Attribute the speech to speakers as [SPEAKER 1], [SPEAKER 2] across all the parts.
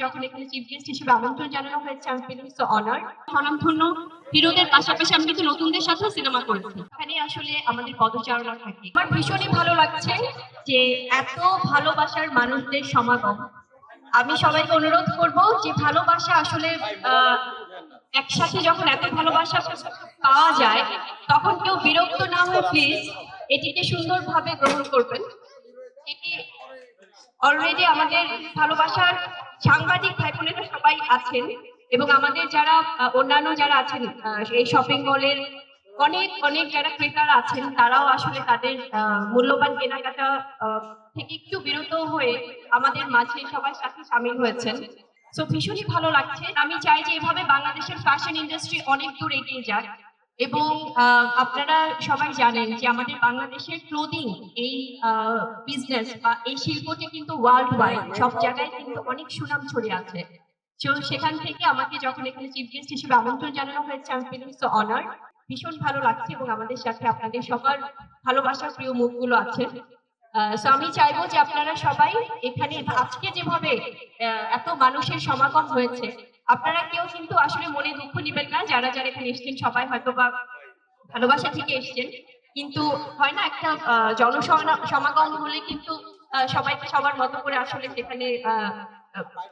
[SPEAKER 1] যখন এখানে chief guest হিসেবে আমন্ত্রণ জানানো হয়েছে, আমি ফিলিং সো অনার্ড। স্বনামধন্য হিরোদের পাশাপাশি আমি কিন্তু নতুনদের সাথেও সিনেমা করেছি। এখানে আসলে আমাদের পদচারণা থাকে। আমার ভীষণই ভালো লাগছে যে এত ভালোবাসার মানুষদের সমাগম। আমি সবাইকে অনুরোধ করব যে ভালোবাসা আসলে একসাথে যখন এত ভালোবাসা পাওয়া যায় তখন কেউ বিরক্ত না হয়ে প্লিজ এটিকে সুন্দরভাবে গ্রহণ করবেন। এটি অলরেডি আমাদের ভালোবাসার সাংবাদিক ভাই বোনেরা সবাই আছেন এবং আমাদের যারা অন্যান্য যারা আছেন এই শপিং মলের অনেক অনেক যারা ক্রেতারা আছেন তারাও আসলে তাদের মূল্যবান কেনাকাটা থেকে একটু বিরত হয়ে আমাদের মাঝে সবার সাথে সামিল হয়েছেন। সো ভীষণই ভালো লাগছে। আমি চাই যে এভাবে বাংলাদেশের ফ্যাশন ইন্ডাস্ট্রি অনেক দূর এগিয়ে যাক এবং আপনারা সবাই জানেন যে আমাদের বাংলাদেশের ক্লোদিং এই বিজনেস বা এই শিল্পটি কিন্তু ওয়ার্ল্ড ওয়াইড সব জায়গায় কিন্তু অনেক সুনাম ছড়িয়ে আছে। তো সেখান থেকে আমাকে যখন এখানে চিফ গেস্ট হিসেবে আমন্ত্রণ জানানো হয়েছে, আমি ফিলিং সো অনার্ড। ভীষণ ভালো লাগছে এবং আমাদের সাথে আপনাদের সবার ভালোবাসার প্রিয় মুখগুলো আছে। সো আমি চাইবো যে আপনারা সবাই এখানে আজকে যেভাবে এত মানুষের সমাগম হয়েছে, আপনারা কেউ কিন্তু আসলে মনে দুঃখ নিবেন না। যারা যারা এখানে এসেছেন সবাই হয়তো বা ভালোবাসা থেকে এসেছেন, কিন্তু হয় না একটা জনসমাগম হলে কিন্তু সবাইকে সবার মতো করে আসলে সেখানে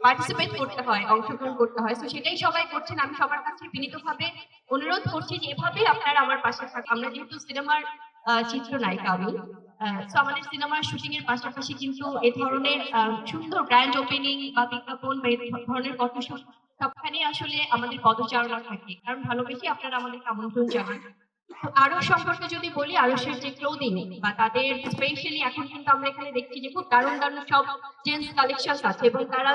[SPEAKER 1] পার্টিসিপেট করতে হয়, অংশগ্রহণ করতে হয়। তো সেটাই সবাই করছেন। আমি সবার কাছে বিনীতভাবে অনুরোধ করছি যে এভাবেই আপনারা আমার পাশে থাকুন। আমরা যেহেতু সিনেমার চিত্রনায়িকা আমি, তো আমাদের সিনেমার শুটিং এর পাশাপাশি কিন্তু এ ধরনের সুন্দর গ্র্যান্ড ওপেনিং বা বিজ্ঞাপন বা এই ধরনের ফটোশুট সবখানে আসলে আমাদের পদচারণা থাকে, কারণ ভালোবেসে আপনারা আমাদেরকে আমন্ত্রণ জানান। আরশ সম্পর্কে যদি বলি, আরশের যে ক্লোদিং বা তাদের স্পেশালি এখন কিন্তু আমরা এখানে দেখছি যে খুব দারুণ দারুণ সব জেন্টস কালেকশন আছে এবং তারা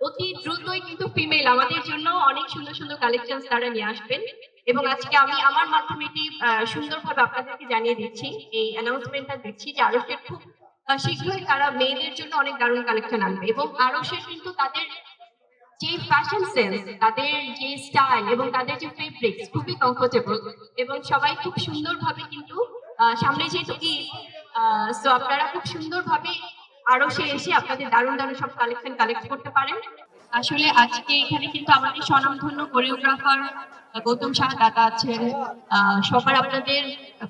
[SPEAKER 1] অতি দ্রুতই কিন্তু ফিমেল আমাদের জন্য অনেক সুন্দর সুন্দর কালেকশন তারা নিয়ে আসবেন। এবং আজকে আমি আমার মাধ্যমে এটি সুন্দরভাবে আপনাদেরকে জানিয়ে দিচ্ছি, এই অ্যানাউন্সমেন্টটা দিচ্ছি যে আরশের খুব শীঘ্রই তারা মেয়েদের জন্য অনেক দারুণ কালেকশন আনবে এবং আরশের কিন্তু তাদের যে ফ্যাশন সেন্স, তাদের যে স্টাইল এবং তাদের যে ফেব্রিক্স খুবই কমফোর্টেবল এবং সবাই খুব সুন্দরভাবে কিন্তু সামনে যেহেতু ঈদ, সো আপনারা খুব সুন্দরভাবে আরো এসে আপনাদের দারুণ দারুণ সব কালেকশন কালেক্ট করতে পারেন। আসলে আজকে এখানে কিন্তু আমাদের স্বনামধন্য কোরিওগ্রাফার গৌতম শাহ দাদা আছেন, সবার আপনাদের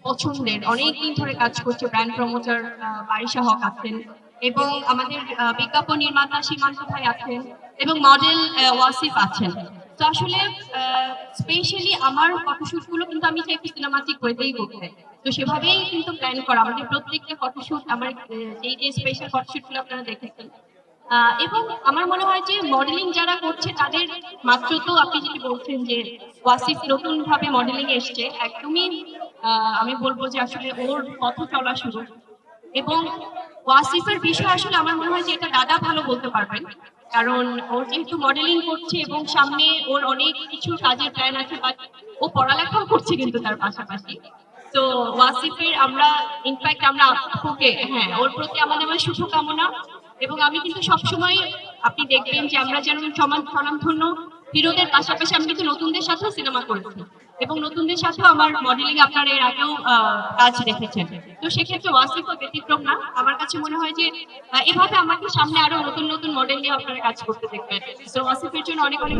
[SPEAKER 1] পছন্দের অনেকদিন ধরে কাজ করছে ব্র্যান্ড প্রমোটার বারিশা হক আছেন এবং আমাদের বিজ্ঞাপন নির্মাতা সীমান্ত ভাই আছেন এবং মডেল ওয়াসিফ আছেন। তো আসলে স্পেশালি আমার ফটোশুট গুলো কিন্তু আমি চাই সিনেমাটিক ওয়েতেই করতে, তো সেভাবেই কিন্তু প্ল্যান করা আমাদের প্রত্যেকটা ফটোশুট। আমার যেই যে স্পেশাল ফটোশুট গুলো আপনারা দেখেছেন এবং আমার মনে হয় যে মডেলিং যারা করছে তাদের মাত্র তো আপনি যেটি বলছেন যে ওয়াসিফ নতুন ভাবে মডেলিং এসছে, একদমই আমি বলবো যে আসলে ওর পথ চলা শুরু। এবং ওয়াসিফের বিষয় আসলে আমার মনে হয় যে এটা দাদা ভালো বলতে পারবেন, কারণ ওর যেহেতু মডেলিং করছে এবং সামনে ওর অনেক কিছু কাজের প্ল্যান আছে, বাট ও পড়ালেখাও করছে কিন্তু তার পাশাপাশি। তো ওয়াসিফের আমরা ইনফ্যাক্ট আমরা আপুকে ওর প্রতি আমাদের শুভকামনা এবং আমি কিন্তু সবসময় আপনি দেখবেন যে আমরা যেন স্বনামধন্য হিরোদের পাশাপাশি আমি কিন্তু নতুনদের সাথেও সিনেমা করেছি এবং নতুনদের সাথেও আমার মডেলিং আপনারা এর আগেও কাজ দেখেছেন। তো সেক্ষেত্রে ওয়াসিফও ব্যতিক্রম না। আমার কাছে মনে হয় যে এভাবে আমাকে সামনে আরো নতুন নতুন মডেল নিয়ে আপনারা কাজ করতে দেখবেন। তো ওয়াসিফের জন্য অনেক অনেক